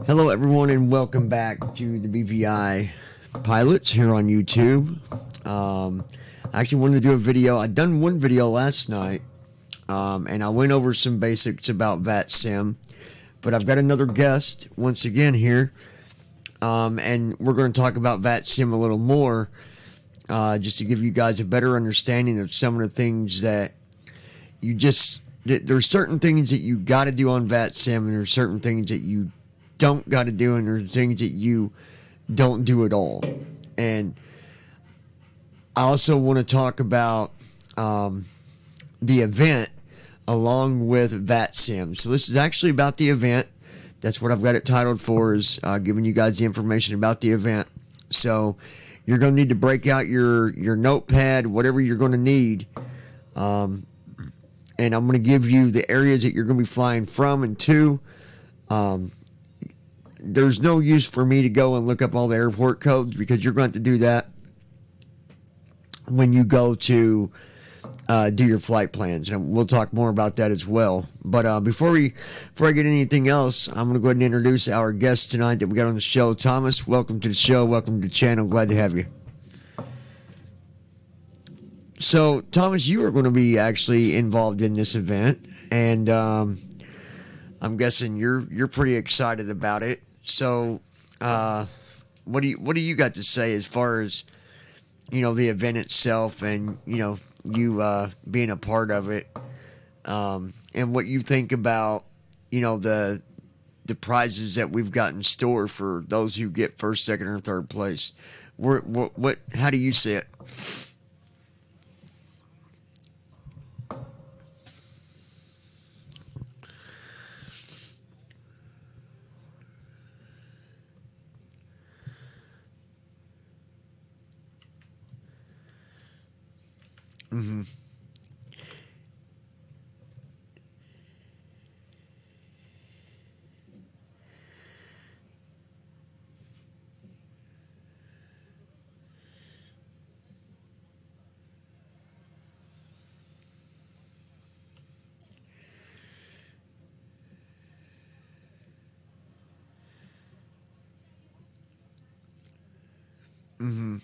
Hello everyone and welcome back to the BVI Pilots here on YouTube. I actually wanted to do a video. I'd done one video last night and I went over some basics about vatsim, but I've got another guest once again here and we're going to talk about vatsim a little more just to give you guys a better understanding of some of the things that there's certain things that you got to do on vatsim and there's certain things that you don't got to do, and there's things that you don't do at all. And I also want to talk about the event along with vatsim. So this is actually about the event. That's what I've got it titled for, is giving you guys the information about the event. So you're going to need to break out your notepad, whatever you're going to need. And I'm going to give you the areas that you're going to be flying from and to. There's no use for me to go and look up all the airport codes because you're going to have to do that when you go to do your flight plans, and we'll talk more about that as well. But before I get anything else, I'm going to go ahead and introduce our guest tonight that we got on the show. Thomas, welcome to the show. Welcome to the channel. Glad to have you. So, Thomas, you are going to be actually involved in this event, and I'm guessing you're pretty excited about it. So, what do you got to say as far as, the event itself and, you being a part of it, and what you think about, the prizes that we've got in store for those who get first, second, or third place? How do you see it? Mm-hmm. Mm-hmm.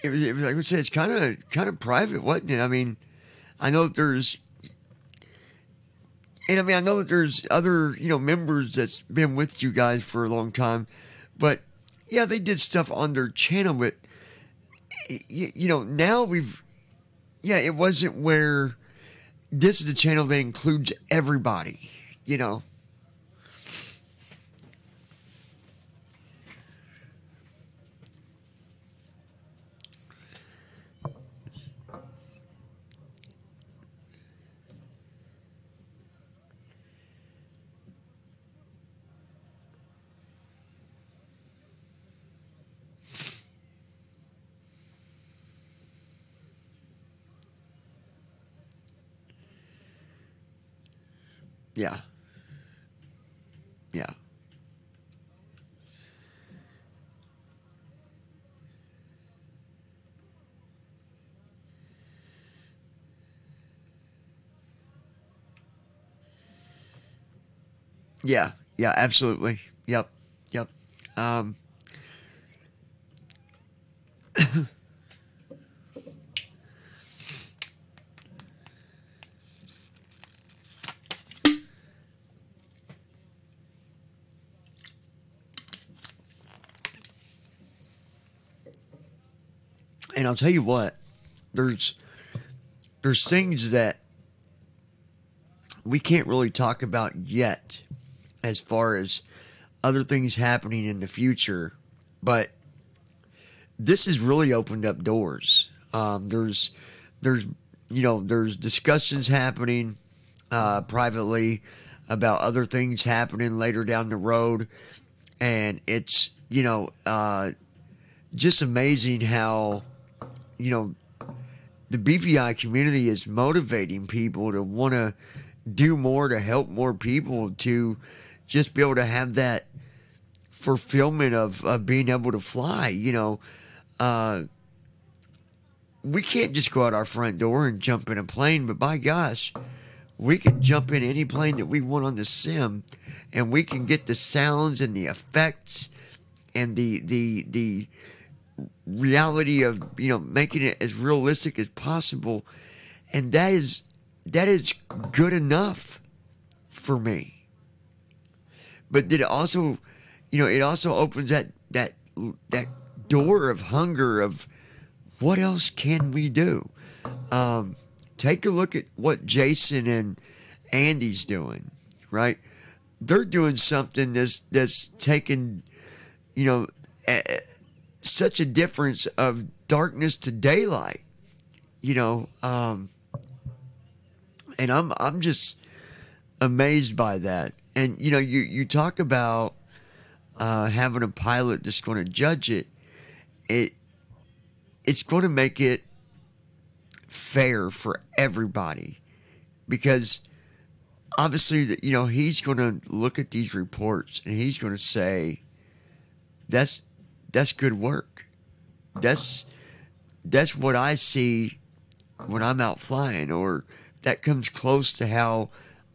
I would say it's kind of private, wasn't it? I mean, I know that there's other members that's been with you guys for a long time, but yeah, they did stuff on their channel, but now it wasn't where this is the channel that includes everybody, Yeah. Yeah. Yeah. Yeah, absolutely. Yep. Yep. Um, and I'll tell you what, there's things that we can't really talk about yet as far as other things happening in the future, but this has really opened up doors. There's discussions happening privately about other things happening later down the road, and it's just amazing how the BVI community is motivating people to want to do more, to help more people, to just be able to have that fulfillment of being able to fly. we can't just go out our front door and jump in a plane, but by gosh, we can jump in any plane that we want on the sim, and we can get the sounds and the effects and the reality of, you know, making it as realistic as possible, and that is good enough for me. But did it also, you know, it also opens that door of hunger of what else can we do? Take a look at what Jason and Andy's doing, right? They're doing something that's taken, you know, such a difference of darkness to daylight, you know, and I'm just amazed by that. And you know, you talk about having a pilot that's going to judge it. It's going to make it fair for everybody, because obviously, you know, he's going to look at these reports and he's going to say, that's good work. That's what I see when I'm out flying, or that comes close to how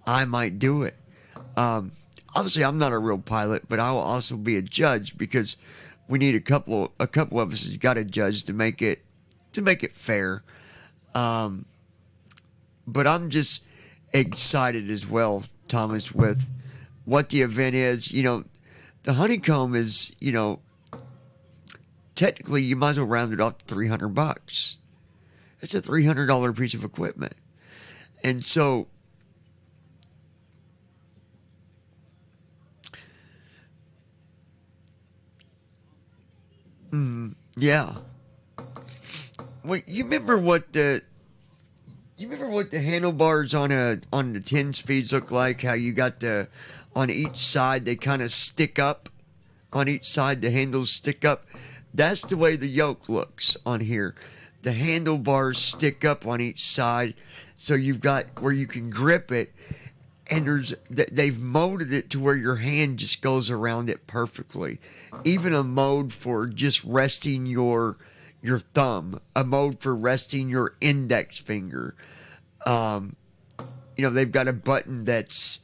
I might do it. Obviously, I'm not a real pilot, but I will also be a judge, because we need a couple of us has got to judge to make it fair. But I'm just excited as well, Thomas, with what the event is. You know, the Honeycomb is, you know, technically you might as well round it off to $300. It's a $300 piece of equipment, and so yeah. Well, you remember what the handlebars on the 10 speeds look like? How you got on each side they kind of stick up. On each side the handles stick up. That's the way the yoke looks on here. The handlebars stick up on each side, so you've got where you can grip it, and they've molded it to where your hand just goes around it perfectly. Even a mode for just resting your thumb, a mode for resting your index finger. You know, they've got a button that's,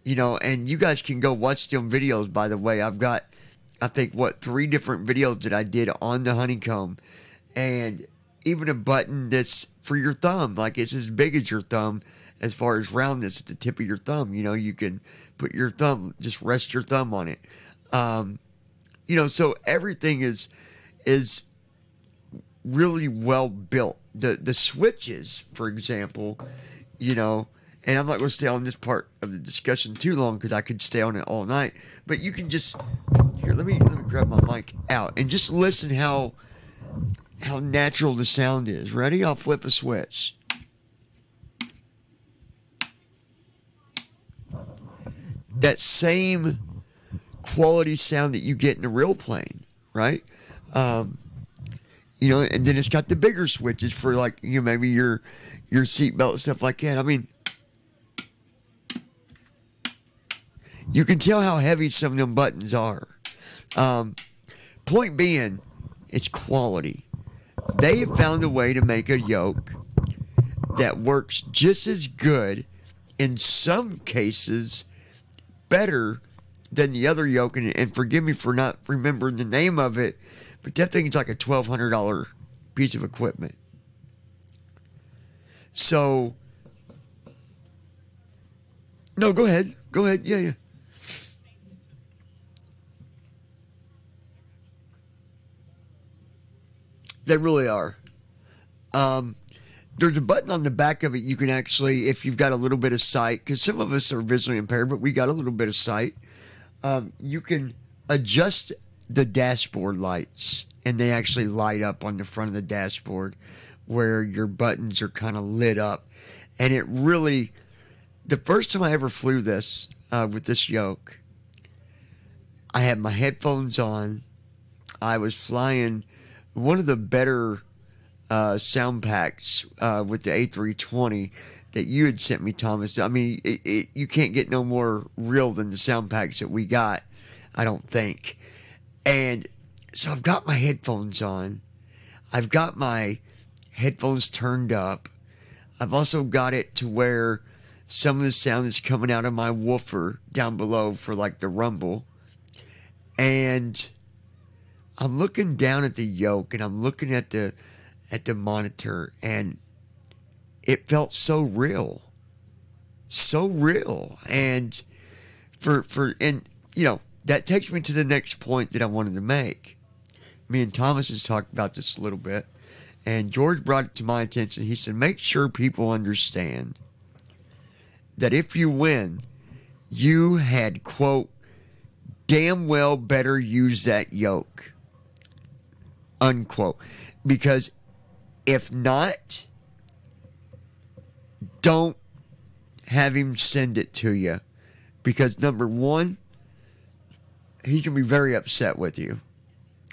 you know, and you guys can go watch them videos, by the way. I've got, I think, 3 different videos that I did on the Honeycomb, and even a button that's for your thumb, like it's as big as your thumb as far as roundness at the tip of your thumb. You know, you can put your thumb, just rest your thumb on it. You know, so everything is really well built. The switches, for example, you know, and I'm not going to stay on this part of the discussion too long, because I could stay on it all night. But you can just, here, let me grab my mic out and just listen how natural the sound is. Ready? I'll flip a switch. That same quality sound that you get in a real plane, right? You know, and then it's got the bigger switches for, like, you know, maybe your seatbelt, stuff like that. I mean, you can tell how heavy some of them buttons are. Point being, it's quality. They have found a way to make a yoke that works just as good, in some cases better than the other yoke. And forgive me for not remembering the name of it, but that thing is like a $1,200 piece of equipment. So, no, go ahead. Go ahead. Yeah. They really are. There's a button on the back of it you can actually, if you've got a little bit of sight, because some of us are visually impaired, but we got a little bit of sight, you can adjust the dashboard lights, and they actually light up on the front of the dashboard where your buttons are kind of lit up. And it really, the first time I ever flew this with this yoke, I had my headphones on. I was flying one of the better sound packs with the A320 that you had sent me, Thomas. I mean, you can't get no more real than the sound packs that we got, I don't think. And so I've got my headphones on, I've got my headphones turned up. I've also got it to where some of the sound is coming out of my woofer down below for like the rumble. And I'm looking down at the yoke and I'm looking at the monitor, and it felt so real. So real. And and you know, that takes me to the next point that I wanted to make. Me and Thomas has talked about this a little bit, and George brought it to my attention. He said, make sure people understand that if you win, you had, quote, damn well better use that yoke, unquote. Because if not, don't have him send it to you. Because number one, he's going to be very upset with you.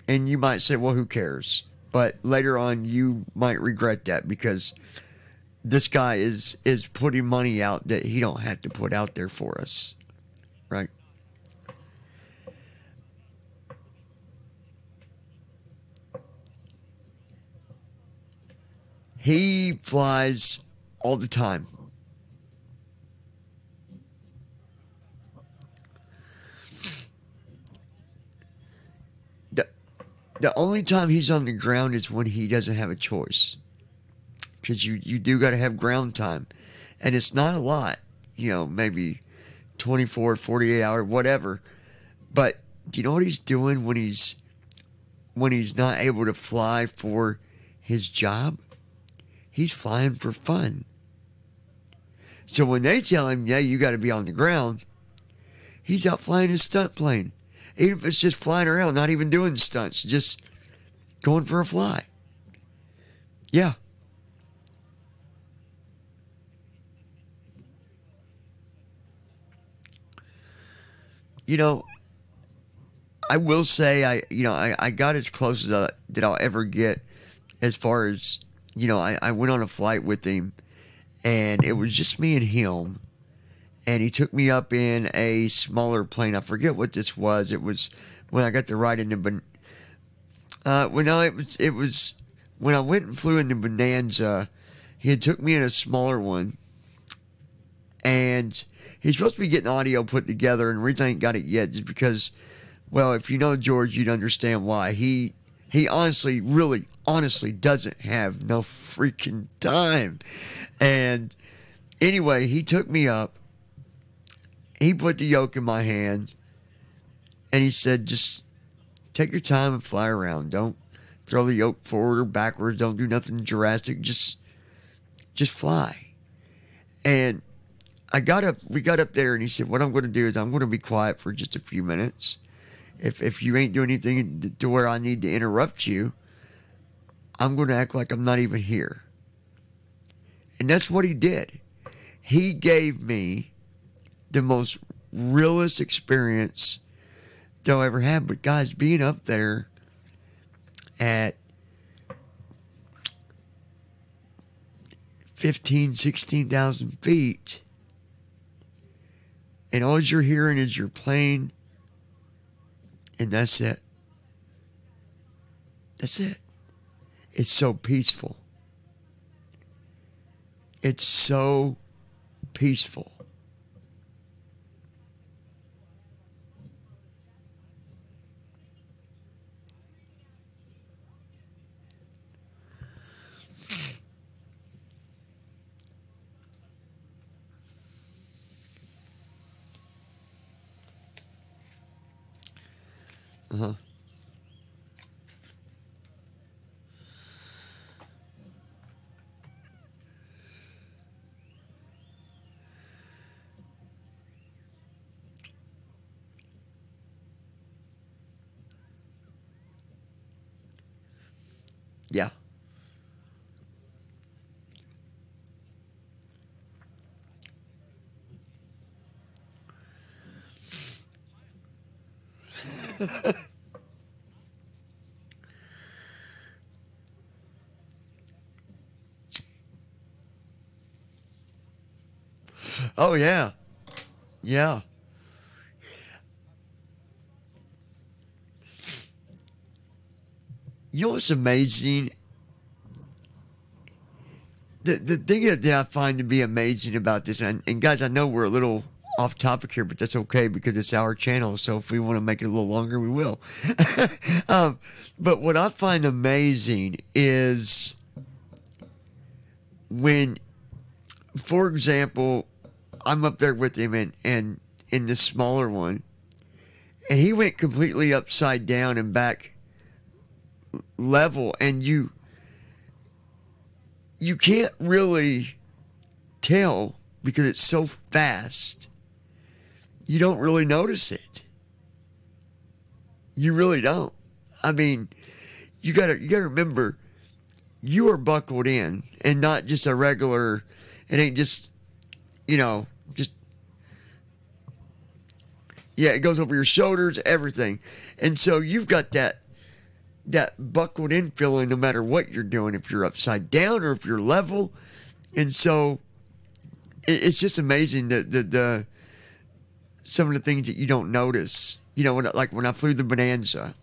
And you might say, well, who cares? But later on, you might regret that, because this guy is putting money out that he don't have to put out there for us. Right? He flies all the time. The only time he's on the ground is when he doesn't have a choice. Because you do got to have ground time. And it's not a lot. You know, maybe 24, 48 hours, whatever. But do you know what he's doing when he's not able to fly for his job? He's flying for fun. So when they tell him, yeah, you got to be on the ground, he's out flying his stunt plane. Even if it's just flying around, not even doing stunts, just going for a fly. Yeah. You know, I will say I got as close as that I'll ever get as far as, I went on a flight with him, and it was just me and him. And he took me up in a smaller plane. I forget what this was. It was when I got to ride in the it was when I went and flew in the Bonanza. He had took me in a smaller one, and he's supposed to be getting audio put together, and the reason I ain't got it yet is because, well, if you know George, you'd understand why. He honestly, really, honestly doesn't have no freaking time. And anyway, he took me up. He put the yoke in my hand, and he said, just take your time and fly around. Don't throw the yoke forward or backwards. Don't do nothing drastic. Just fly. And we got up there, and he said, what I'm going to do is I'm going to be quiet for just a few minutes. If you ain't doing anything to where I need to interrupt you, I'm going to act like I'm not even here. And that's what he did. He gave me the most realest experience that I ever had. But guys, being up there at 16,000 feet, and all you're hearing is your plane, and that's it. That's it. It's so peaceful. It's so peaceful. Uh-huh. Yeah. Oh, yeah. Yeah. You know what's amazing the thing that I find to be amazing about this, and guys, I know we're a little off topic here, but that's okay because it's our channel. So if we want to make it a little longer, we will. But what I find amazing is when, for example, I'm up there with him and in the smaller one, and he went completely upside down and back level, and you can't really tell because it's so fast. You don't really notice it. You really don't. I mean, you gotta remember, you are buckled in and not just a regular. It ain't just, just, yeah, it goes over your shoulders, everything. And so you've got that buckled in feeling no matter what you're doing, if you're upside down or if you're level. And so it's just amazing that some of the things that you don't notice. When I flew the Bonanza,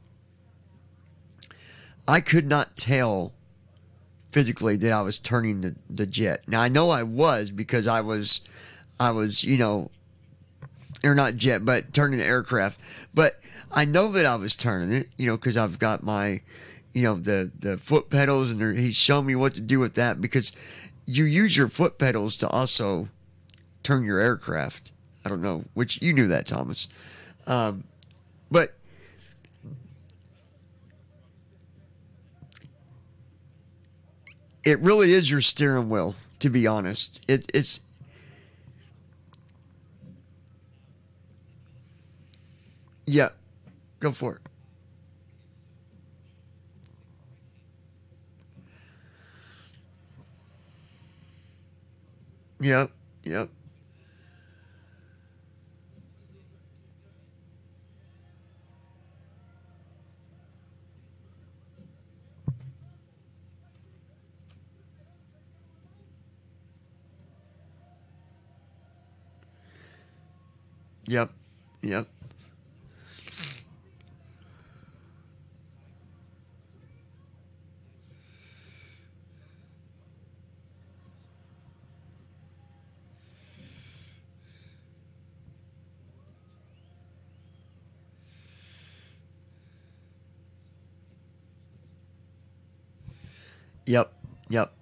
I could not tell physically that I was turning the jet. Now I know I was because I was, or not jet, but turning the aircraft. But I know that I was turning it, because I've got my, the foot pedals, and he's shown me what to do with that, because you use your foot pedals to also turn your aircraft. I don't know, which you knew that, Thomas. But it really is your steering wheel, to be honest. It's yeah, go for it. Yep, yep, yep, yep, yep, yep,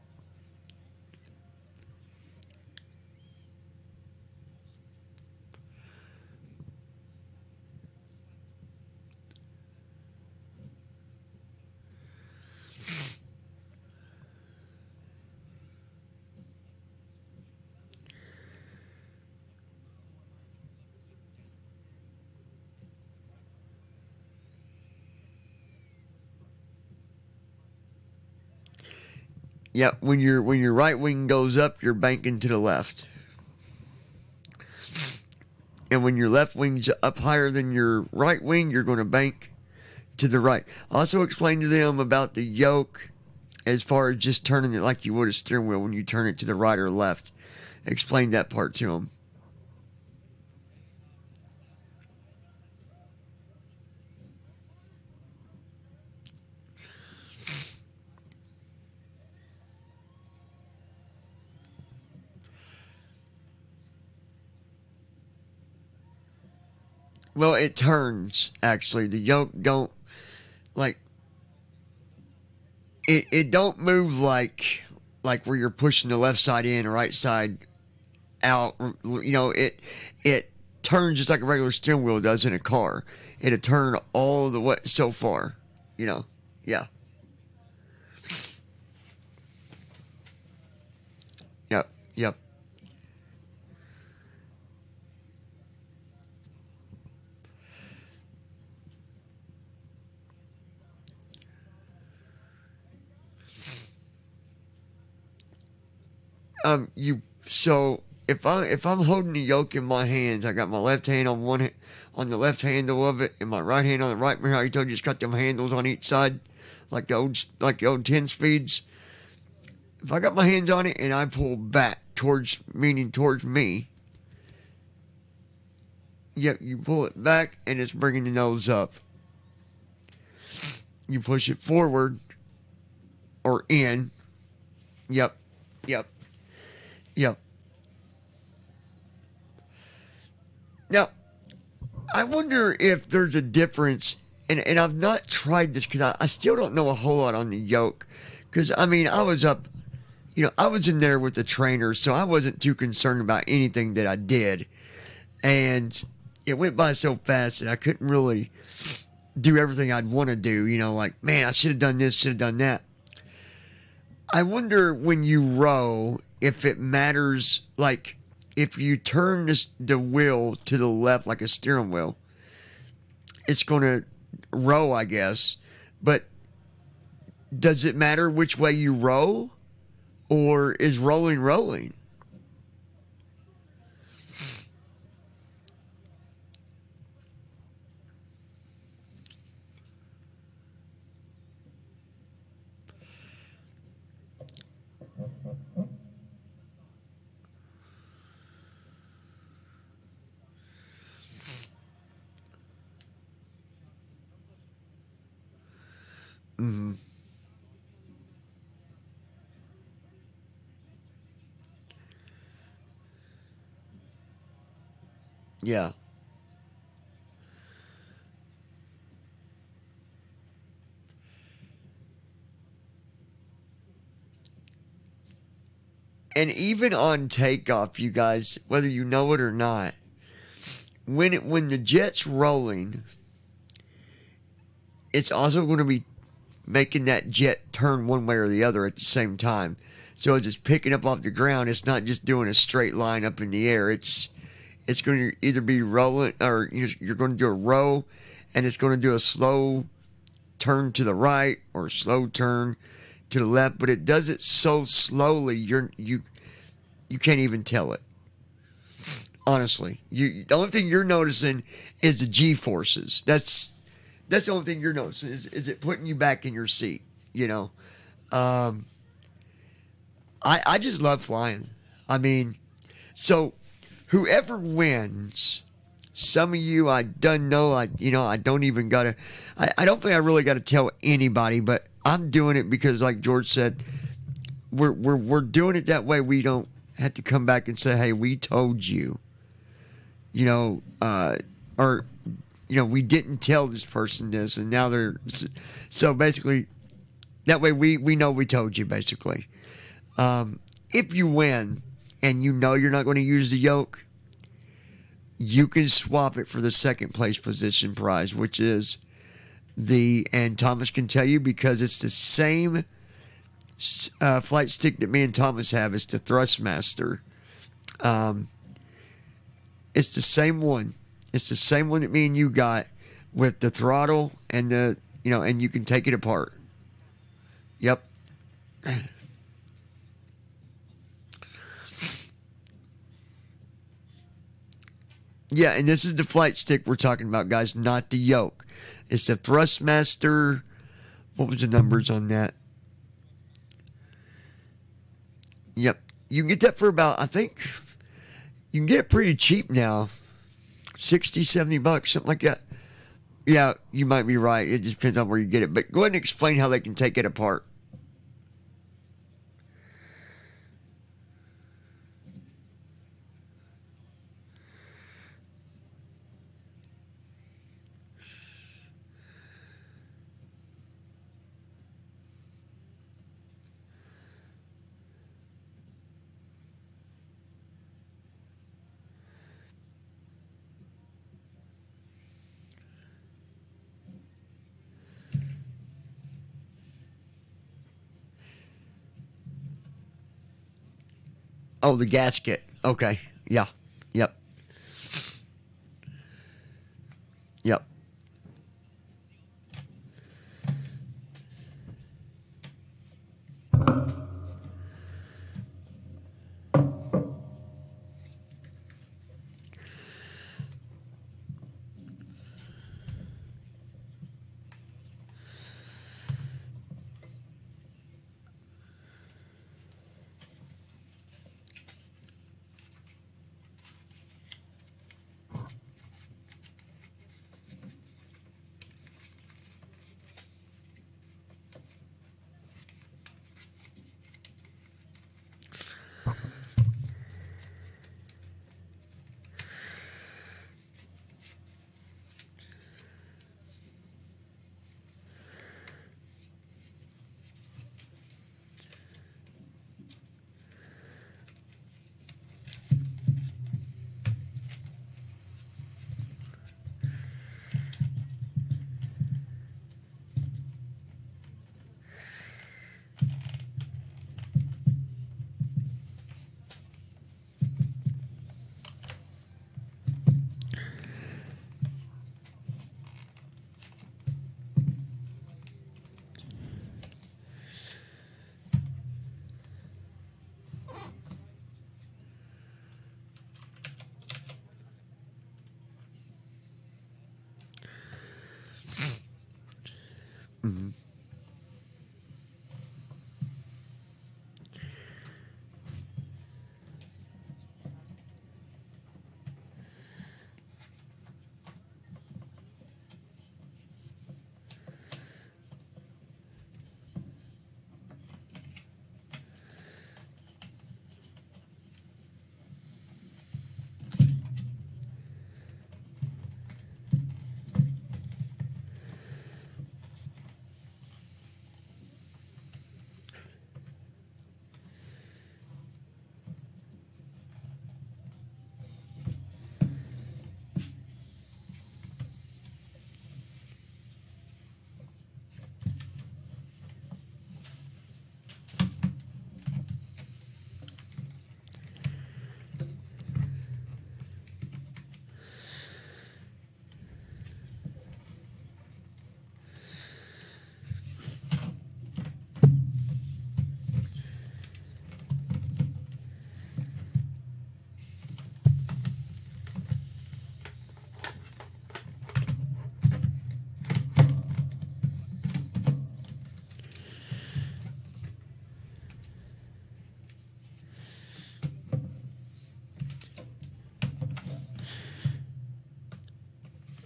yep. When your right wing goes up, you're banking to the left. And when your left wing's up higher than your right wing, you're going to bank to the right. Also explain to them about the yoke as far as just turning it like you would a steering wheel when you turn it to the right or left. Explain that part to them. Well, it turns, actually. The yoke don't, like, it don't move like where you're pushing the left side in or right side out. It turns just like a regular steering wheel does in a car. It'll turn all the way so far, Yeah. Yep. Yep. You so if I'm holding the yoke in my hands, I got my left hand on on the left handle of it, and my right hand on the right. Remember how you told you just got them handles on each side, like the old 10 speeds. If I got my hands on it and I pull back meaning towards me, yep, you pull it back and it's bringing the nose up. You push it forward or in. Yep, yep. Yep. Now, I wonder if there's a difference, and I've not tried this because I still don't know a whole lot on the yoke. Because, I mean, I was up, I was in there with the trainer, so I wasn't too concerned about anything that I did. And it went by so fast that I couldn't really do everything I'd want to do. Like, man, I should have done this, should have done that. I wonder when you row if it matters, like, if you turn the wheel to the left like a steering wheel, it's going to row, I guess. But does it matter which way you row? Or is rolling rolling? Mm-hmm. Yeah. And even on takeoff, you guys, whether you know it or not, when the jet's rolling, it's also going to be making that jet turn one way or the other at the same time. So as it's picking up off the ground, it's not just doing a straight line up in the air. It's going to either be rolling, or you're going to do a row, and it's going to do a slow turn to the right or a slow turn to the left. But it does it so slowly, you can't even tell it. Honestly, the only thing you're noticing is the G forces. That's the only thing you're noticing is it putting you back in your seat. Um, I just love flying. I mean, so whoever wins, some of you I don't know. I don't even gotta. I don't think I really got to tell anybody, but I'm doing it because, like George said, we're doing it that way. We don't have to come back and say, "Hey, we told you," or we didn't tell this person this, and now they're so basically that way we know we told you basically. If you win and you're not going to use the yoke, you can swap it for the second place position prize, which is and Thomas can tell you because it's the same flight stick that me and Thomas have. It's the Thrustmaster. It's the same one. It's the same one that me and you got with the throttle and and you can take it apart. Yep. Yeah, and this is the flight stick we're talking about, guys, not the yoke. It's the Thrustmaster. What was the numbers on that? Yep. You can get that for about, I think, you can get it pretty cheap now. 60, 70 bucks, something like that. Yeah, you might be right. It just depends on where you get it. But go ahead and explain how they can take it apart. Oh, the gasket. Okay. Yeah. Yep. Yep. Mm-hmm.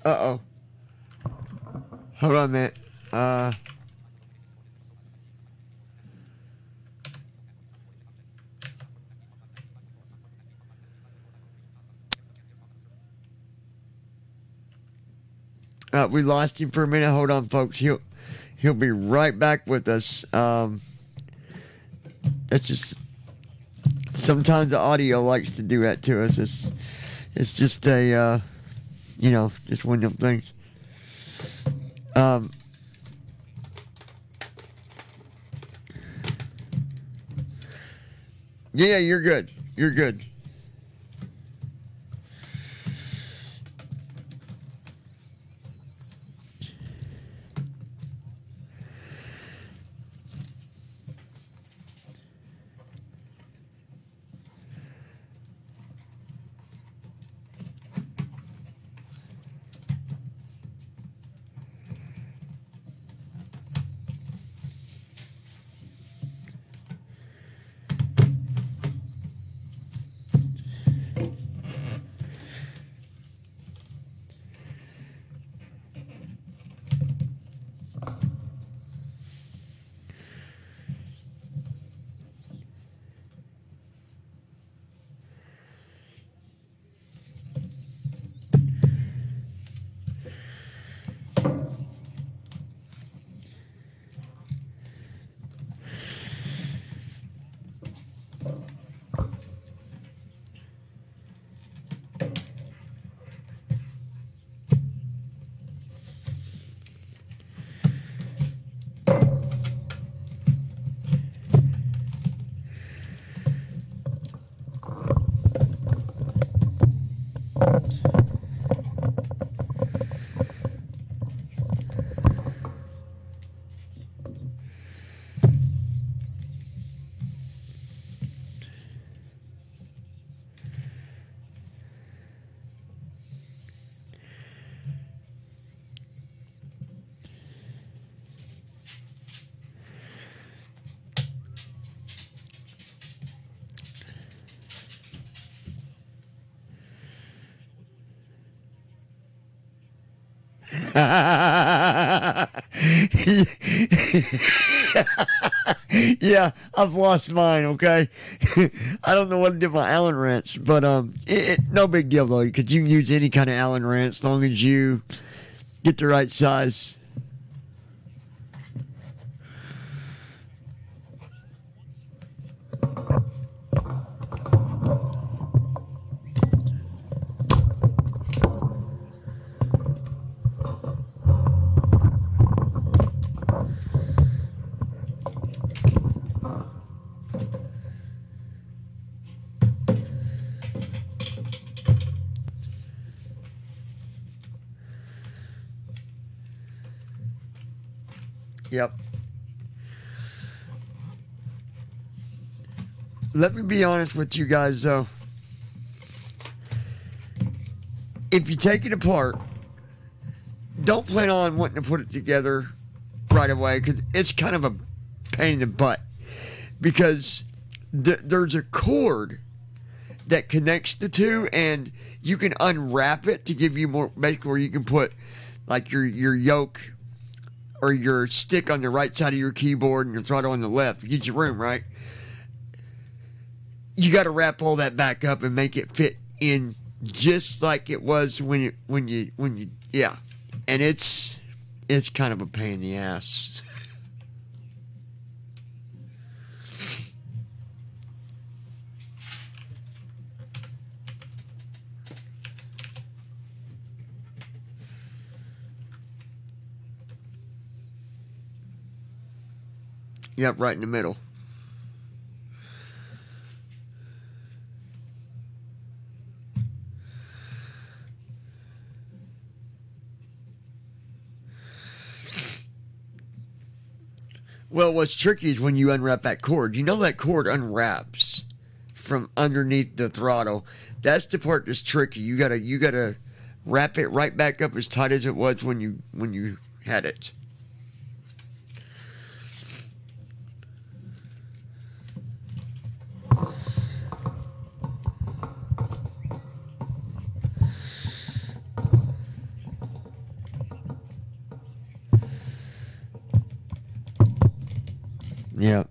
Uh-oh. Hold on a minute. We lost him for a minute. Hold on, folks. He'll be right back with us. It's just sometimes the audio likes to do that to us. It's just a just one of them things. Yeah, you're good. You're good. Yeah, I've lost mine, okay? I don't know what to do with my Allen wrench, but no big deal though, because you can use any kind of Allen wrench as long as you get the right size. Yep. Let me be honest with you guys, though. If you take it apart, don't plan on wanting to put it together right away because it's kind of a pain in the butt. Because there's a cord that connects the two, and you can unwrap it to give you more, basically, where you can put like your yoke or your stick on the right side of your keyboard and your throttle on the left. Get your room, right? You got to wrap all that back up and make it fit in just like it was when you yeah. And it's kind of a pain in the ass. Yep, right in the middle. Well, what's tricky is when you unwrap that cord. You know that cord unwraps from underneath the throttle. That's the part that's tricky. You gotta wrap it right back up as tight as it was when you had it. Yeah.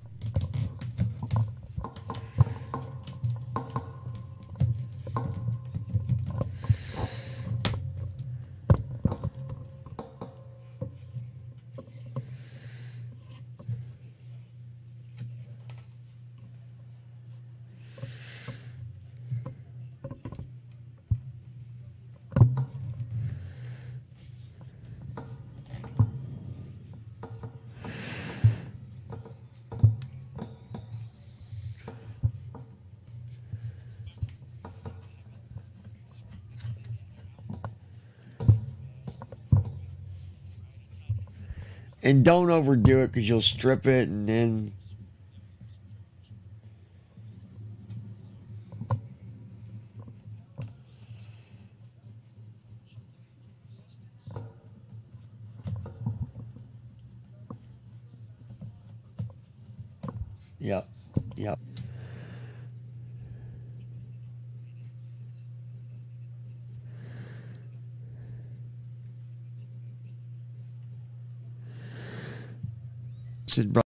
And don't overdo it because you'll strip it and then. Yep. Yep. Said, brought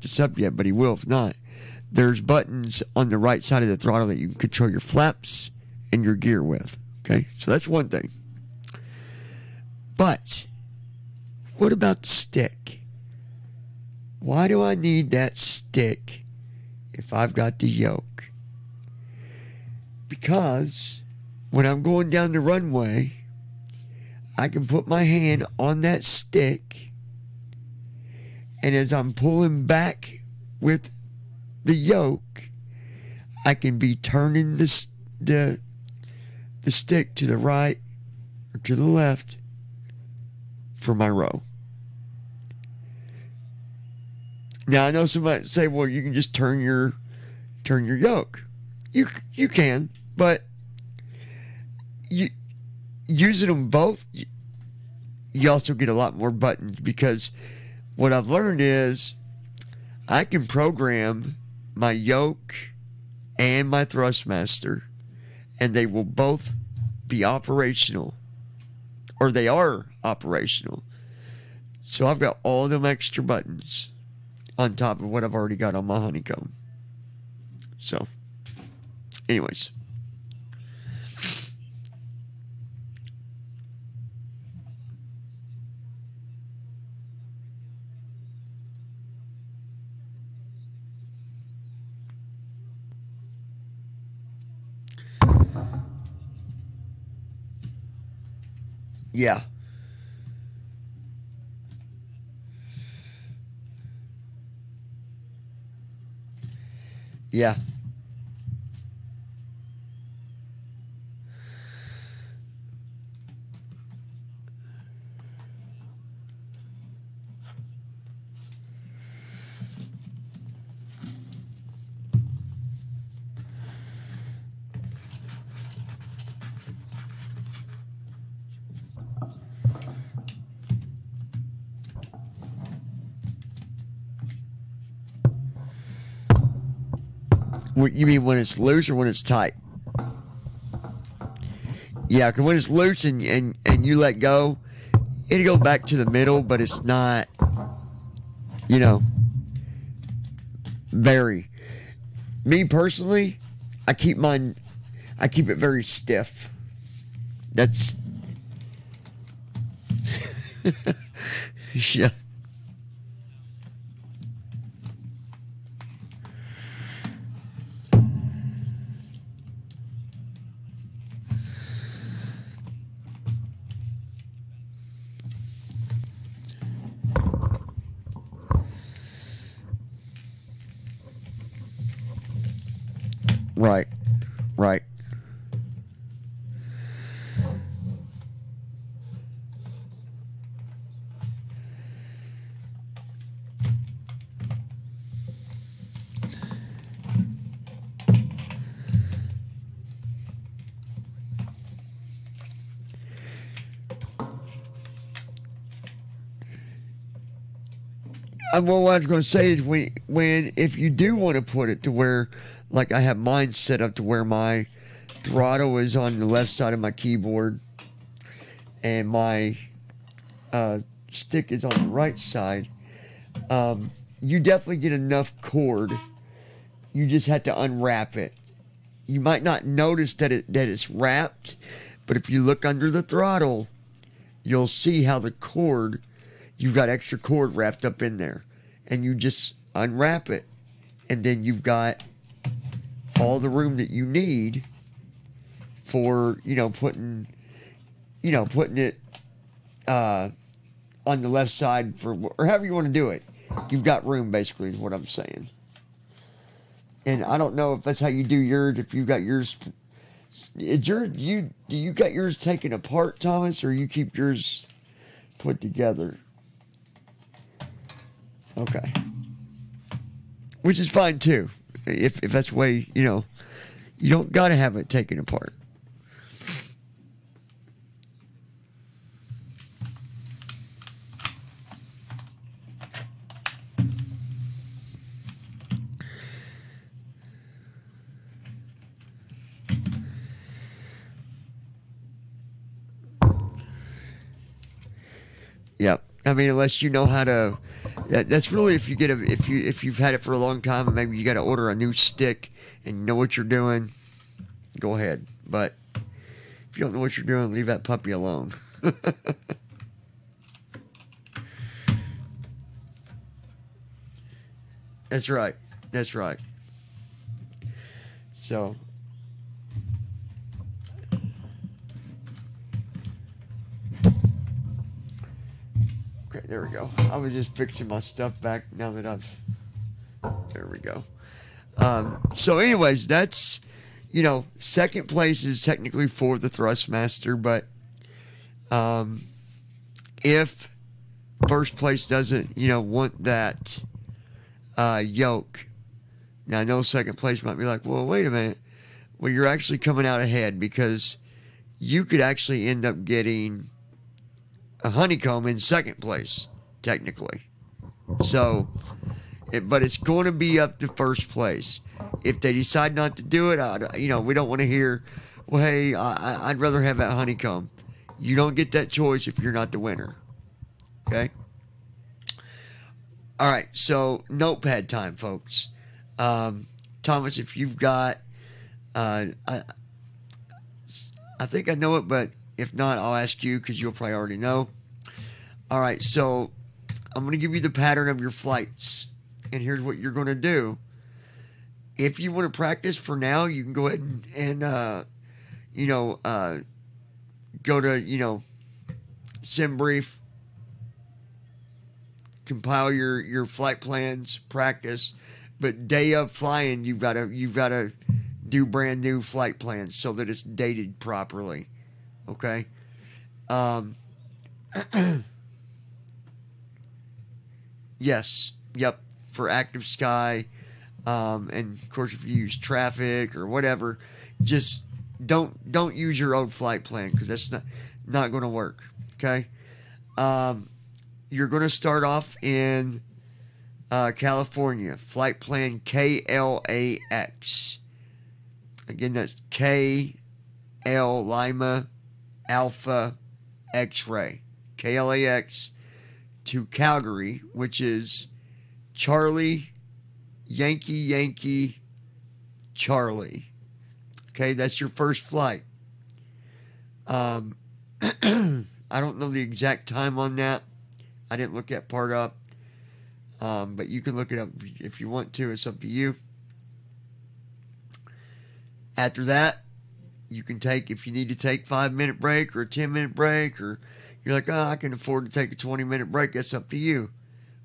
this up yet, but he will if not. there's buttons on the right side of the throttle that you can control your flaps and your gear with. Okay, so that's one thing. But what about the stick? Why do I need that stick if I've got the yoke? Because when I'm going down the runway, I can put my hand on that stick, and as I'm pulling back with the yoke, I can be turning the stick to the right or to the left for my row. Now I know somebody say, well, you can just turn your yoke. You can, but using them both, you also get a lot more buttons, because what I've learned is I can program my yoke and my thrustmaster, and they will both be operational, or they are operational. So I've got all them extra buttons on top of what I've already got on my Honeycomb. So, anyways. Yeah. Yeah. What you mean, when it's loose or when it's tight? Yeah, because when it's loose and you let go, it'll go back to the middle, but it's not, very. Me personally, I keep it very stiff. That's yeah. Right. Right. Well, what I was going to say is if you do want to put it to where, like I have mine set up to where my throttle is on the left side of my keyboard and my stick is on the right side, you definitely get enough cord. You just have to unwrap it. You might not notice that it's wrapped, but if you look under the throttle, you'll see how the cord, you've got extra cord wrapped up in there, and you just unwrap it, and then you've got all the room that you need for putting it on the left side or however you want to do it. You've got room, basically, is what I'm saying. And I don't know if that's how you do yours. If you got yours, do you got yours taken apart, Thomas, or you keep yours put together? Okay, which is fine too. If that's the way, you don't got to have it taken apart. Yep. I mean, unless you know how to That's really if you've had it for a long time and maybe you got to order a new stick and you know what you're doing, go ahead. But if you don't know what you're doing, leave that puppy alone. That's right. That's right. So. Okay, there we go. I was just fixing my stuff back now that there we go. So anyways, that's, second place is technically for the Thrustmaster, but if first place doesn't, want that yoke, now I know second place might be like, well, wait a minute. Well, you're actually coming out ahead because you could actually end up getting a Honeycomb in second place, technically. So, but it's going to be up to first place. If they decide not to do it, we don't want to hear, well, hey, I'd rather have that Honeycomb. You don't get that choice if you're not the winner. Okay? All right, so notepad time, folks. Thomas, if you've got, I think I know it, but if not, I'll ask you because you'll probably already know. All right, so I'm going to give you the pattern of your flights. And here's what you're going to do. If you want to practice for now, you can go ahead and go to, SimBrief, compile your flight plans, practice. But day of flying, you've got to do brand new flight plans so that it's dated properly. Okay. Yes. Yep. For active sky. And of course, if you use traffic or whatever, just don't use your old flight plan because that's not going to work. Okay. You're going to start off in California. Flight plan KLAX. Again, that's KL Lima Alpha X-ray. KLAX to Calgary, which is Charlie Yankee Charlie. Okay, that's your first flight. I don't know the exact time on that. I didn't look that part up. But you can look it up if you want to. It's up to you. After that, you can take, if you need to take 5-minute break or a 10-minute break, or you're like, I can afford to take a 20-minute break. That's up to you.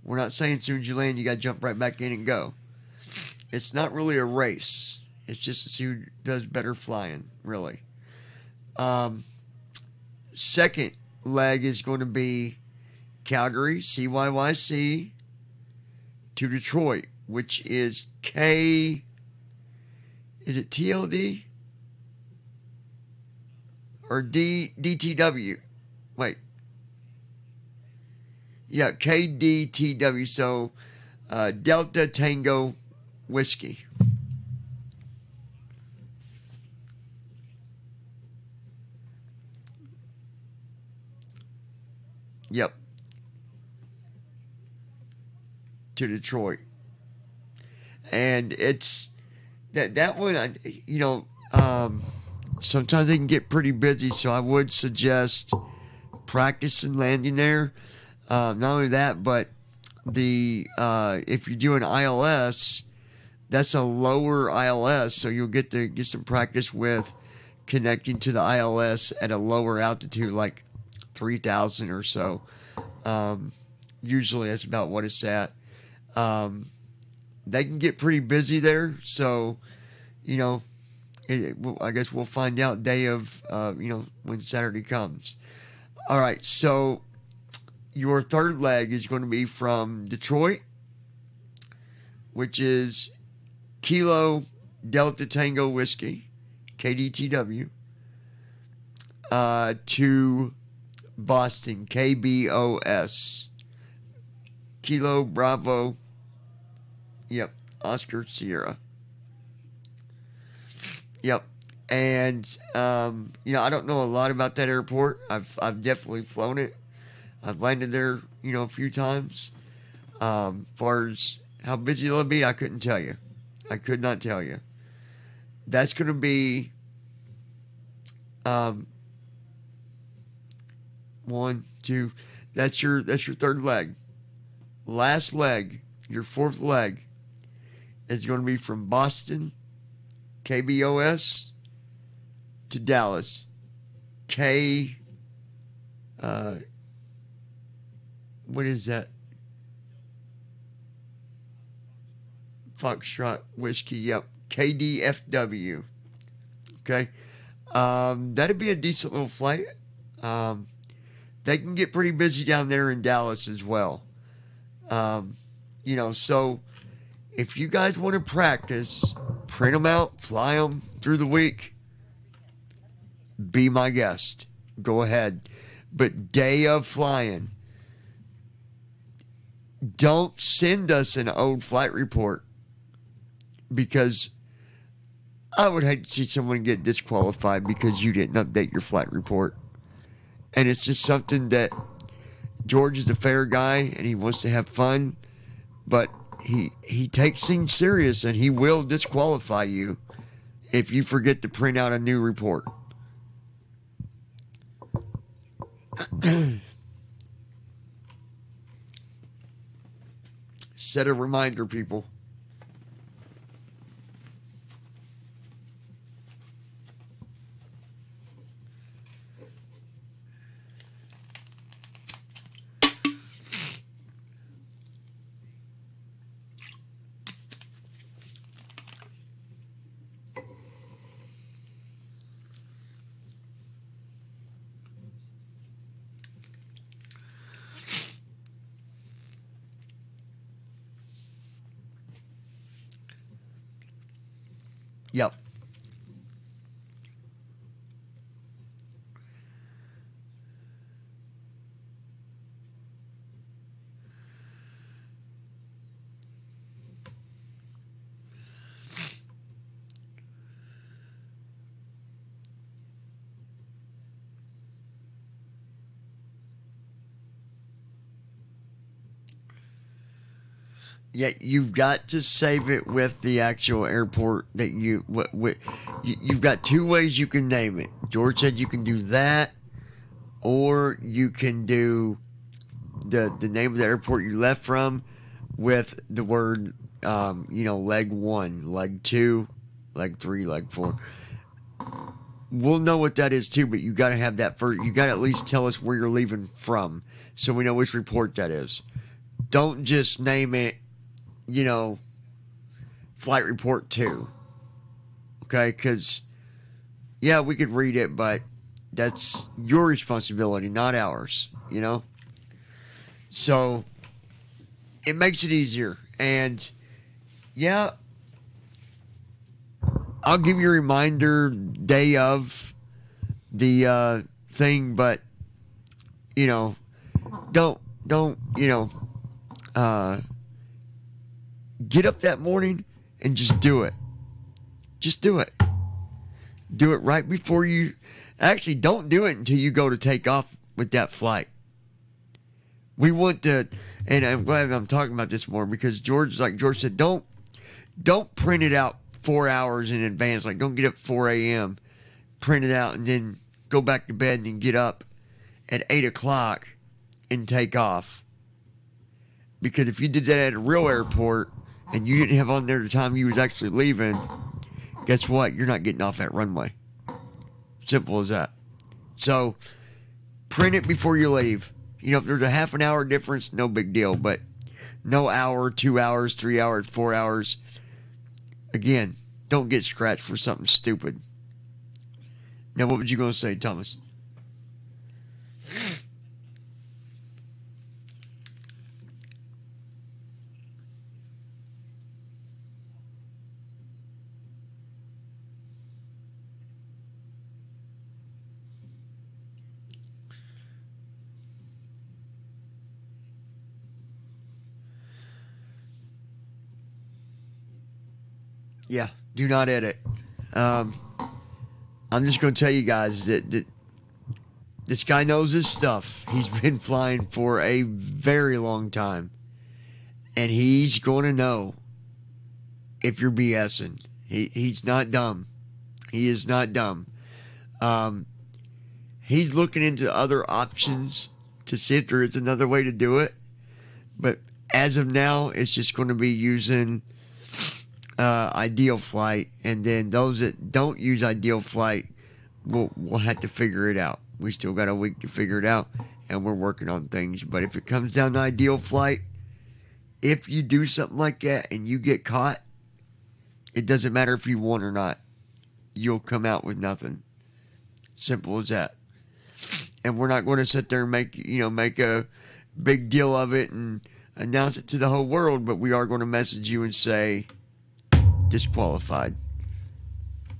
We're not saying as soon as you land, you got to jump right back in and go. It's not really a race. It's just to see who does better flying, really. Second leg is going to be Calgary, CYYC, to Detroit, which is is it TLD? Or DTW? Wait. Yeah, KDTW. So, Delta Tango Whiskey. Yep. To Detroit. And it's that one, sometimes they can get pretty busy, so I would suggest practicing landing there. Not only that, but if you're doing ILS, that's a lower ILS, so you'll get some practice with connecting to the ILS at a lower altitude, like 3,000 or so. Usually that's about what it's at. They can get pretty busy there, so I guess we'll find out day of when Saturday comes. All right, so your third leg is going to be from Detroit, which is Kilo Delta Tango Whiskey, KDTW, to Boston, KBOS, Kilo Bravo, yep, Oscar Sierra. Yep. And I don't know a lot about that airport. I've definitely flown it. I've landed there, a few times. Far as how busy it'll be, I couldn't tell you. I could not tell you. That's going to be one, two. That's your third leg. Last leg, your fourth leg, is going to be from Boston, KBOS, to Dallas, what is that? Foxtrot Whiskey, yep. KDFW. Okay. That'd be a decent little flight. They can get pretty busy down there in Dallas as well. So if you guys want to practice, print them out, fly them through the week, be my guest. Go ahead. But day of flying, don't send us an old flight report, because I would hate to see someone get disqualified because you didn't update your flight report. And it's just something that George is a fair guy and he wants to have fun, but he takes things serious, and he will disqualify you if you forget to print out a new report. Set a reminder, people. Yep. Yeah, you've got to save it with the actual airport that you've got two ways you can name it. George said you can do that, or you can do the name of the airport you left from with the word, leg 1, leg 2, leg 3, leg 4. We'll know what that is too, but you got to have that first. You got to at least tell us where you're leaving from, so we know which report that is. Don't just name it, flight report 2. Okay, because, yeah, we could read it, but that's your responsibility, not ours, So, it makes it easier. And, yeah, I'll give you a reminder day of the thing, but, don't, get up that morning and just do it. Just do it. Do it right before you... Actually, don't do it until you go to take off with that flight. We want to... And I'm glad I'm talking about this more, because George said, don't print it out 4 hours in advance. Like, don't get up 4 a.m., print it out, and then go back to bed and then get up at 8 o'clock and take off. Because if you did that at a real airport and you didn't have on there the time you was actually leaving, guess what? You're not getting off that runway. Simple as that. So, print it before you leave. If there's a half an hour difference, no big deal. But no hour, 2 hours, 3 hours, 4 hours. Again, don't get scratched for something stupid. Now, what was you going to say, Thomas? Yeah, do not edit. I'm just going to tell you guys that this guy knows his stuff. He's been flying for a very long time. And he's going to know if you're BSing. He's not dumb. He is not dumb. He's looking into other options to see if there is another way to do it. But as of now, it's just going to be using Ideal Flight. And then those that don't use Ideal Flight, we'll have to figure it out. We still got a week to figure it out, and we're working on things. But if it comes down to Ideal Flight, if you do something like that and you get caught, it doesn't matter if you won or not. You'll come out with nothing. Simple as that. And we're not going to sit there and make a big deal of it and announce it to the whole world, but we are going to message you and say, disqualified.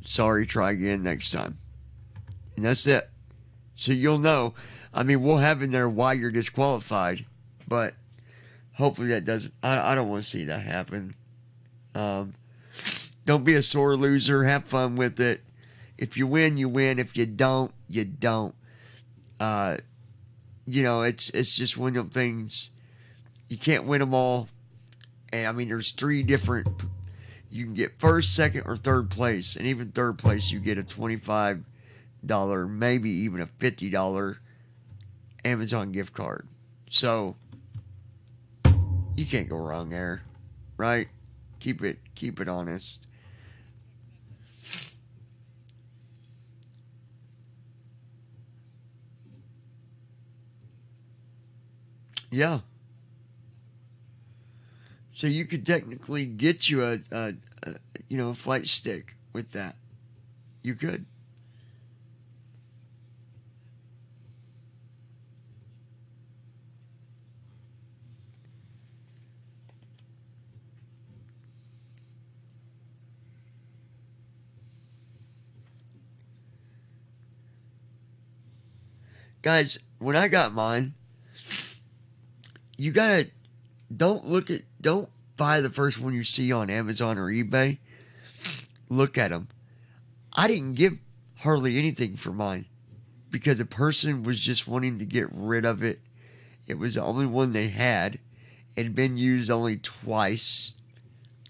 Sorry, try again next time. And that's it. So you'll know. I mean, we'll have in there why you're disqualified, but hopefully that doesn't. I don't want to see that happen. Don't be a sore loser. Have fun with it. If you win, you win. If you don't, you don't. It's just one of them things. You can't win them all. And I mean, there's 3 different. You can get first, second, or third place. And even third place, you get a $25, maybe even a $50 Amazon gift card. So you can't go wrong there, right? Keep it honest. Yeah. So you could technically get you a flight stick with that. You could. Guys, when I got mine, you gotta don't buy the first one you see on Amazon or eBay. Look at them. I didn't give hardly anything for mine because a person was just wanting to get rid of it. It was the only one they had. It had been used only twice,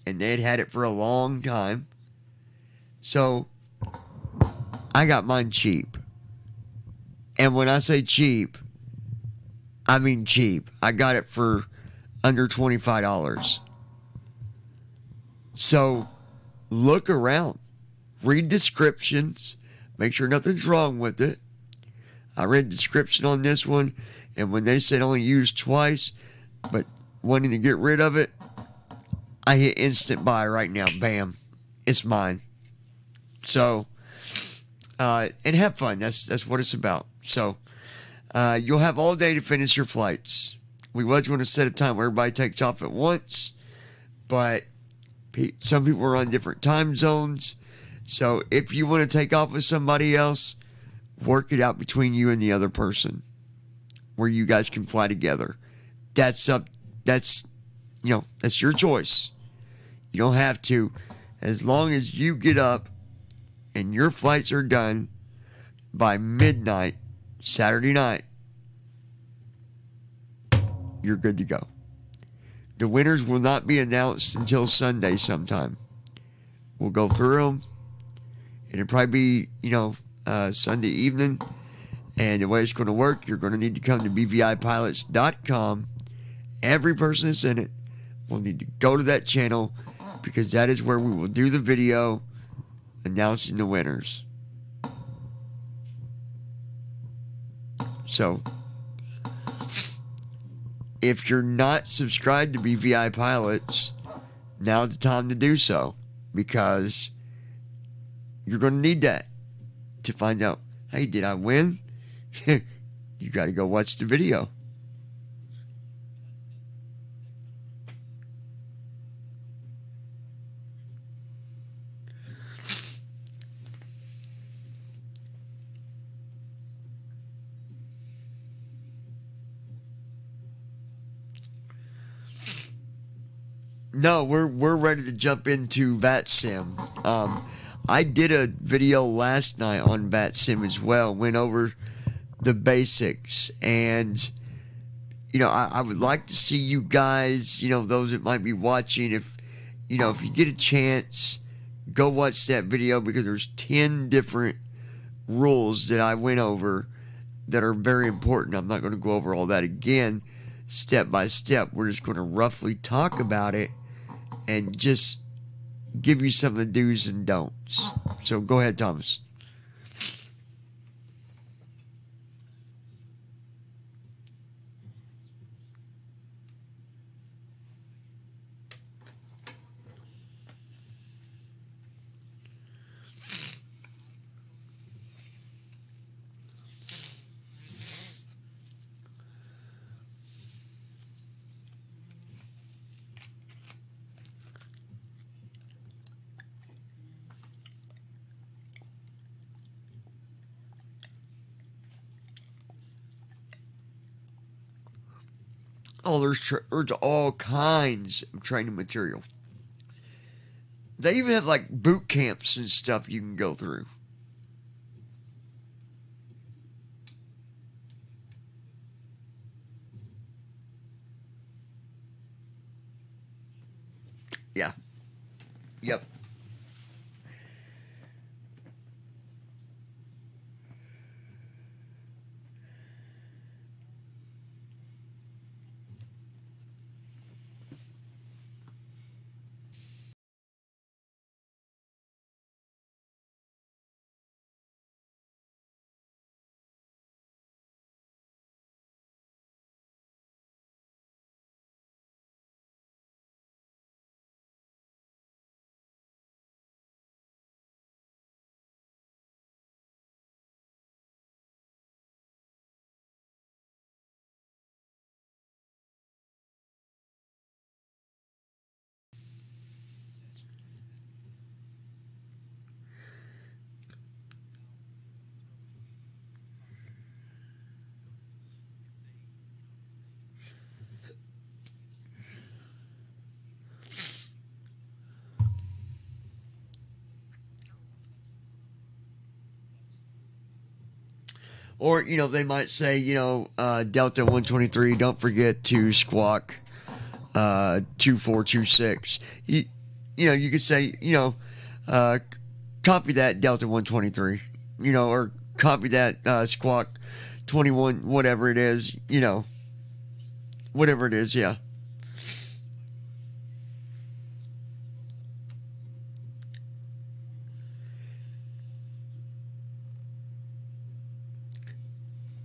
and they had had it for a long time. So I got mine cheap. And when I say cheap, I mean cheap. I got it for under $25. So look around. Read descriptions. Make sure nothing's wrong with it. I read the description on this one, and when they said only used twice, but wanting to get rid of it, I hit instant buy right now. Bam. It's mine. So, and have fun. That's what it's about. So, you'll have all day to finish your flights. We was going to set a time where everybody takes off at once, but some people are on different time zones. So if you want to take off with somebody else, work it out between you and the other person where you guys can fly together. That's your choice. You don't have to. As long as you get up and your flights are done by midnight Saturday night, you're good to go. The winners will not be announced until Sunday sometime. We'll go through them. It'll probably be, Sunday evening. And the way it's going to work, you're going to need to come to BviPilotspodcast.com. Every person that's in it will need to go to that channel because that is where we will do the video announcing the winners. So, if you're not subscribed to BVI Pilots, now's the time to do so because you're going to need that to find out, hey, did I win? You got to go watch the video. No, we're ready to jump into vatsim. I did a video last night on vatsim as well. Went over the basics, and I would like to see you guys, those that might be watching, if you get a chance, go watch that video, because there's 10 different rules that I went over that are very important. I'm not going to go over all that again step by step. We're just going to roughly talk about it and just give you some of the do's and don'ts. So go ahead, Thomas. Oh, there's all kinds of training material. They even have like boot camps and stuff you can go through. Yeah. Yep. Or, they might say, Delta 123, don't forget to squawk 2426. You could say, uh, copy that Delta 123, or copy that squawk 21, whatever it is, whatever it is, yeah.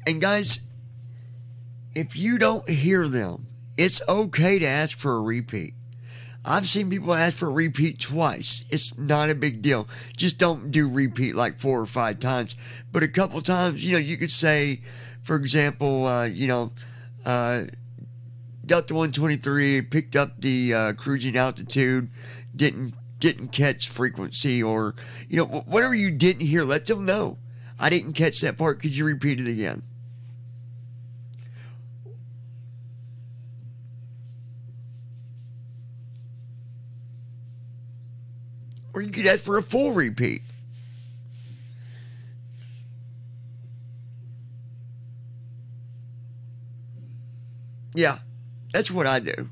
And guys, if you don't hear them, it's okay to ask for a repeat. I've seen people ask for a repeat twice. It's not a big deal. Just don't do repeat like 4 or 5 times. But a couple times, you could say, for example, Delta 123 picked up the cruising altitude, didn't catch frequency, or whatever you didn't hear. Let them know. I didn't catch that part. Could you repeat it again? Or you could ask for a full repeat. Yeah, that's what I do.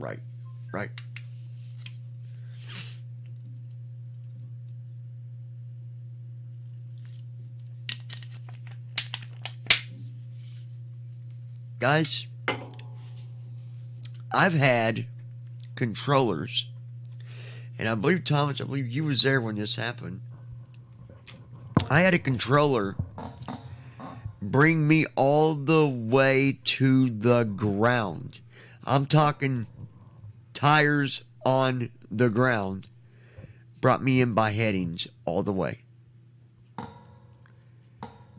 Right. Right. Guys, I've had controllers, and I believe, Thomas, I believe you was there when this happened. I had a controller bring me all the way to the ground. I'm talking tires on the ground. Brought me in by headings all the way.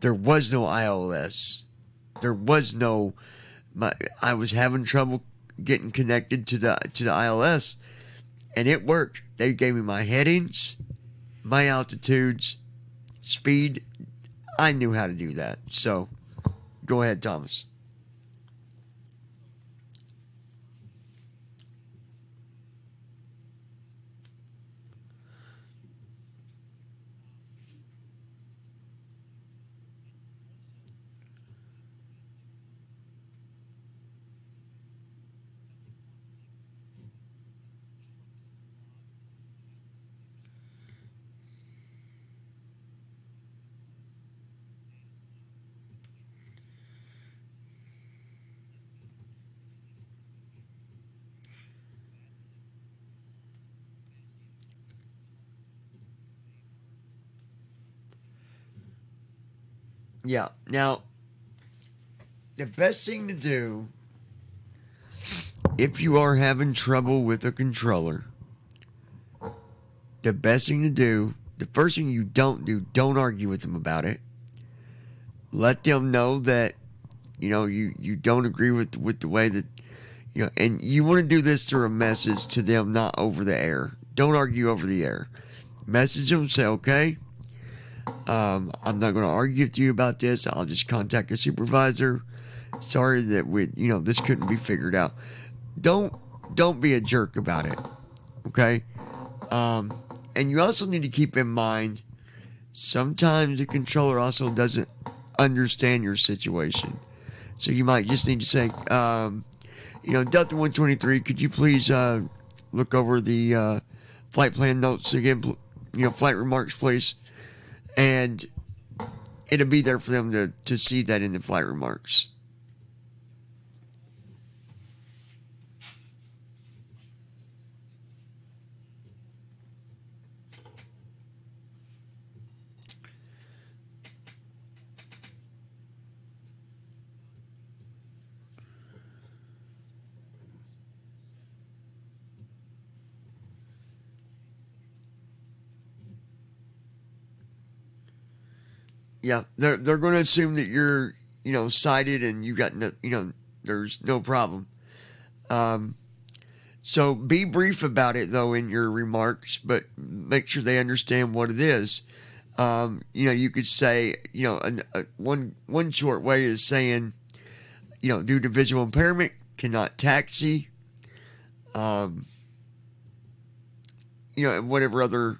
There was no iOS. There was no. I was having trouble getting connected to the iOS, and it worked. They gave me my headings, my altitudes, speed. I knew how to do that. So, go ahead, Thomas. Yeah. Now, the best thing to do if you are having trouble with a controller, the best thing to do, the first thing you don't do, don't argue with them about it. Let them know that, you don't agree with the way that, and you want to do this through a message to them, not over the air. Don't argue over the air. Message them, say, okay, I'm not going to argue with you about this. I'll just contact your supervisor. Sorry that this couldn't be figured out. Don't be a jerk about it. Okay? And you also need to keep in mind, sometimes the controller also doesn't understand your situation. So you might just need to say, Delta 123, could you please look over the flight plan notes again, flight remarks, please. And it'll be there for them to see that in the flight remarks. Yeah, they're going to assume that you're, sighted and you got no, there's no problem. So be brief about it though in your remarks, but make sure they understand what it is. You could say, one short way is saying, due to visual impairment, cannot taxi. And whatever other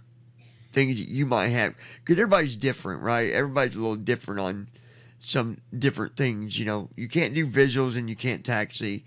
things you might have, because everybody's different, right? Everybody's a little different on some different things. You can't do visuals and you can't taxi.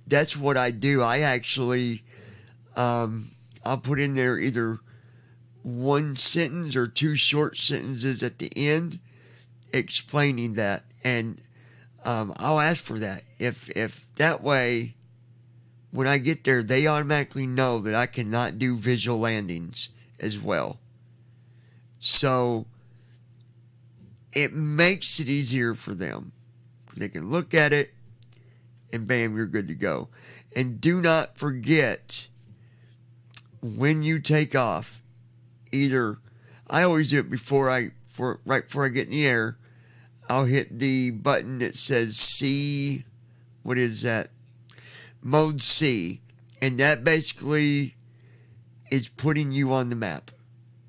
That's what I do. I'll put in there either one sentence or two short sentences at the end explaining that, and I'll ask for that. If that way, when I get there, they automatically know that I cannot do visual landings as well. So it makes it easier for them. They can look at it, and bam, you're good to go. And do not forget, when you take off, either, I always do it right before I get in the air, I'll hit the button that says C, what is that? Mode C. And that basically is putting you on the map.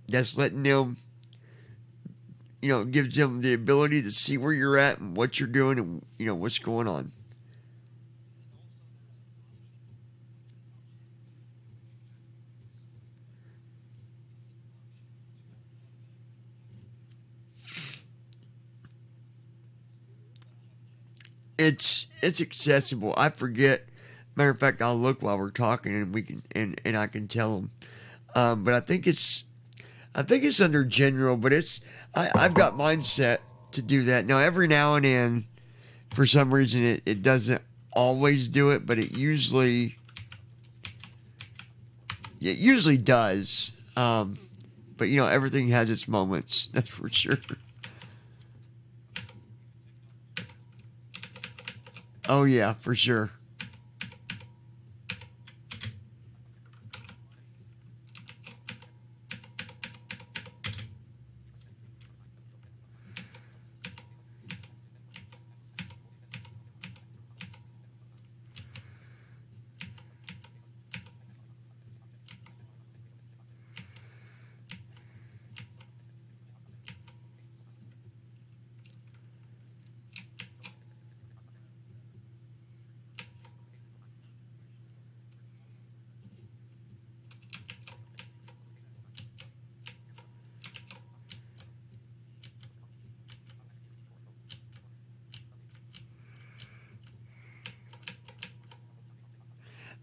That's letting them, gives them the ability to see where you're at and what you're doing and, what's going on. It's accessible. I forget. Matter of fact, I'll look while we're talking, and we can and I can tell them. But I think it's under general. But I've got mine set to do that. Now every now and then, for some reason, it doesn't always do it, but it usually does. But everything has its moments. That's for sure. Oh yeah, for sure.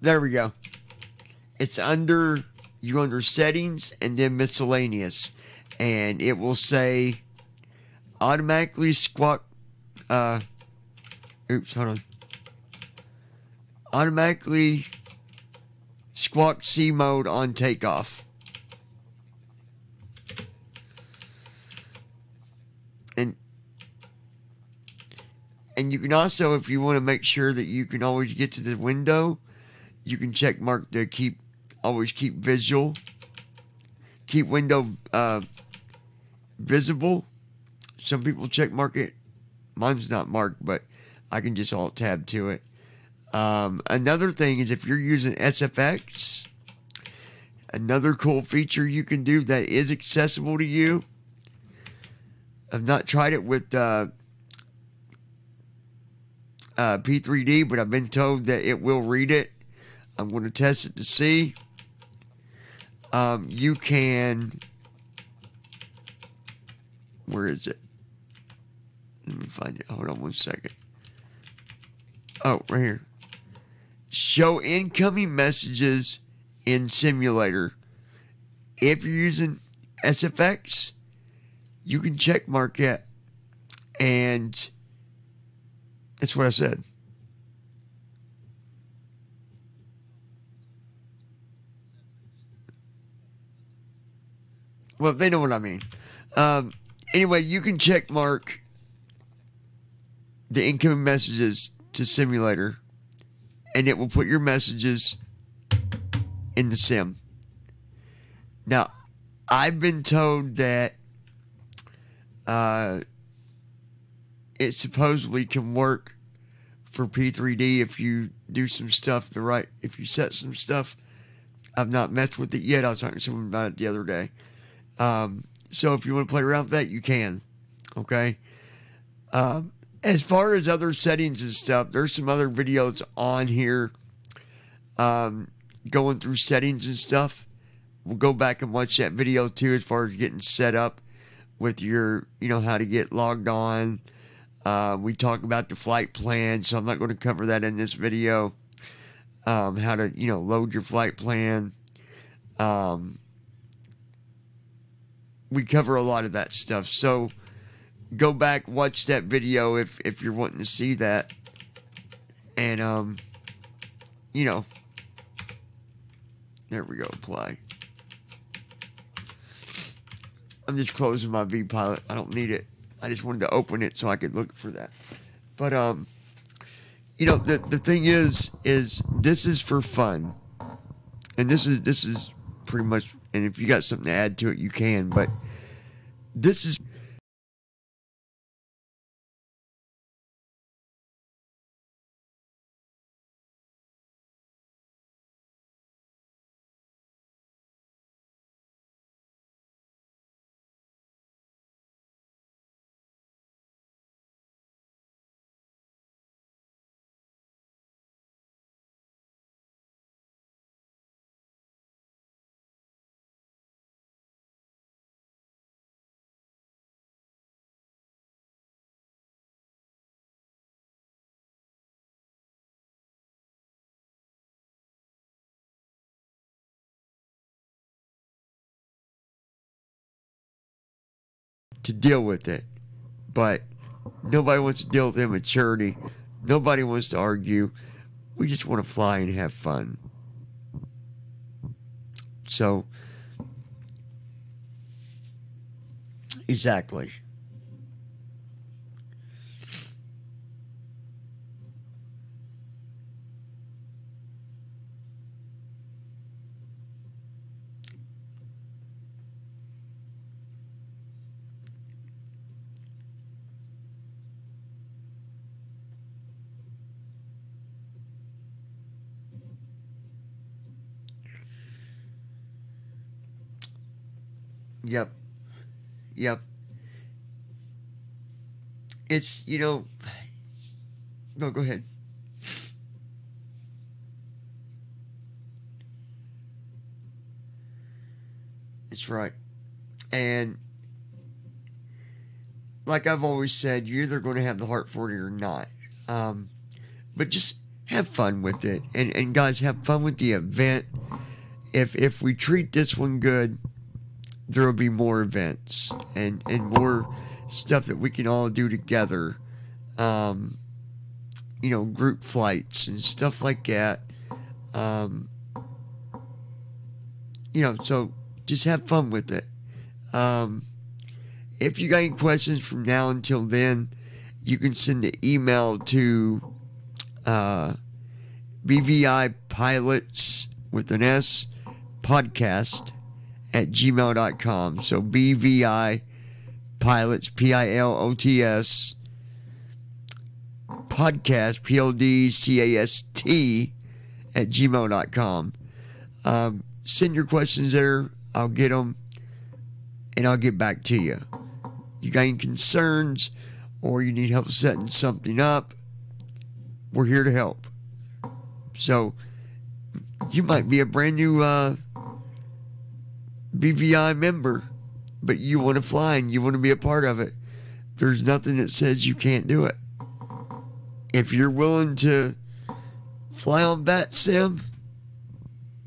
There we go. It's under settings and then miscellaneous, and it will say automatically squawk. Oops, hold on. Automatically squawk C mode on takeoff. And you can also, if you want to make sure that you can always get to the window, you can check mark to always keep visual. Keep window visible. Some people check mark it. Mine's not marked, but I can just alt tab to it. Another thing is if you're using SFX, another cool feature you can do that is accessible to you. I've not tried it with P3D, but I've been told that it will read it. I'm going to test it to see. You can... Where is it? Let me find it. Hold on one second. Oh, right here. Show incoming messages in simulator. If you're using SFX, you can check mark it. And that's what I said. Well, they know what I mean. Anyway, you can check mark the incoming messages to simulator, and it will put your messages in the sim. Now, I've been told that it supposedly can work for P3D if you do some stuff if you set some stuff. I've not messed with it yet. I was talking to someone about it the other day. So if you want to play around with that, you can. Okay. As far as other settings and stuff, there's some other videos on here going through settings and stuff. We'll go back and watch that video too, as far as getting set up with your, how to get logged on. We talk about the flight plan, so I'm not going to cover that in this video. How to, load your flight plan. We cover a lot of that stuff. So go back, watch that video if you're wanting to see that. And, there we go, apply. I'm just closing my BviPilot. I don't need it. I just wanted to open it so I could look for that. But, the thing is this is for fun, and this is pretty much. And if you got something to add to it, you can. But this is. To deal with it, but nobody wants to deal with immaturity. Nobody wants to argue. We just want to fly and have fun. So, exactly. Yep. Yep. It's, no, go ahead. That's right. And like I've always said, you're either going to have the heart for it or not. But just have fun with it. And guys, have fun with the event. If we treat this one good, there will be more events and more stuff that we can all do together. Group flights and stuff like that. So just have fun with it. If you got any questions from now until then, you can send an email to BVI Pilots with an S podcast at gmail.com. So BVI Pilots, Pilots, podcast, PODCAST at gmail.com. Send your questions there. I'll get them and I'll get back to you. You got any concerns or you need help setting something up, we're here to help. So you might be a brand new BVI member, but you want to fly and you want to be a part of it. There's nothing that says you can't do it. If you're willing to fly on vatsim,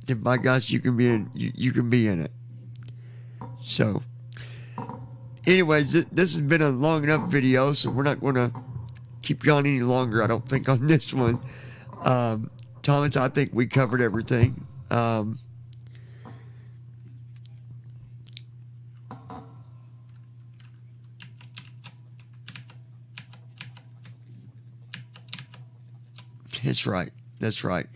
then by gosh, you can be in it. So, anyways, this has been a long enough video, so we're not going to keep you on any longer, I don't think, on this one. Thomas, I think we covered everything. That's right. That's right.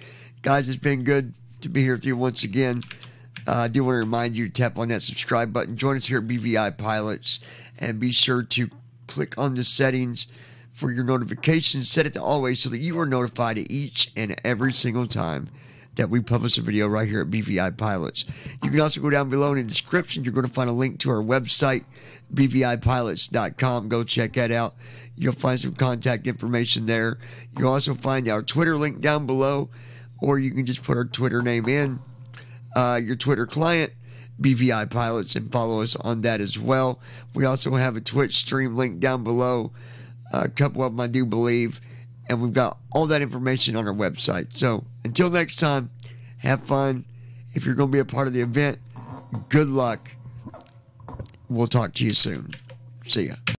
Guys, it's been good to be here with you once again. I do want to remind you to tap on that subscribe button. Join us here at BVI Pilots. And be sure to click on the settings for your notifications. Set it to always so that you are notified each and every single time that we publish a video right here at BVI Pilots. You can also go down below in the description. You're going to find a link to our website, BviPilots.com. Go check that out. You'll find some contact information there. You'll also find our Twitter link down below, or you can just put our Twitter name in your Twitter client, BVI Pilots, and follow us on that as well. We also have a Twitch stream link down below, a couple of them I do believe, and we've got all that information on our website. So until next time, have fun. If you're going to be a part of the event, good luck. We'll talk to you soon. See ya.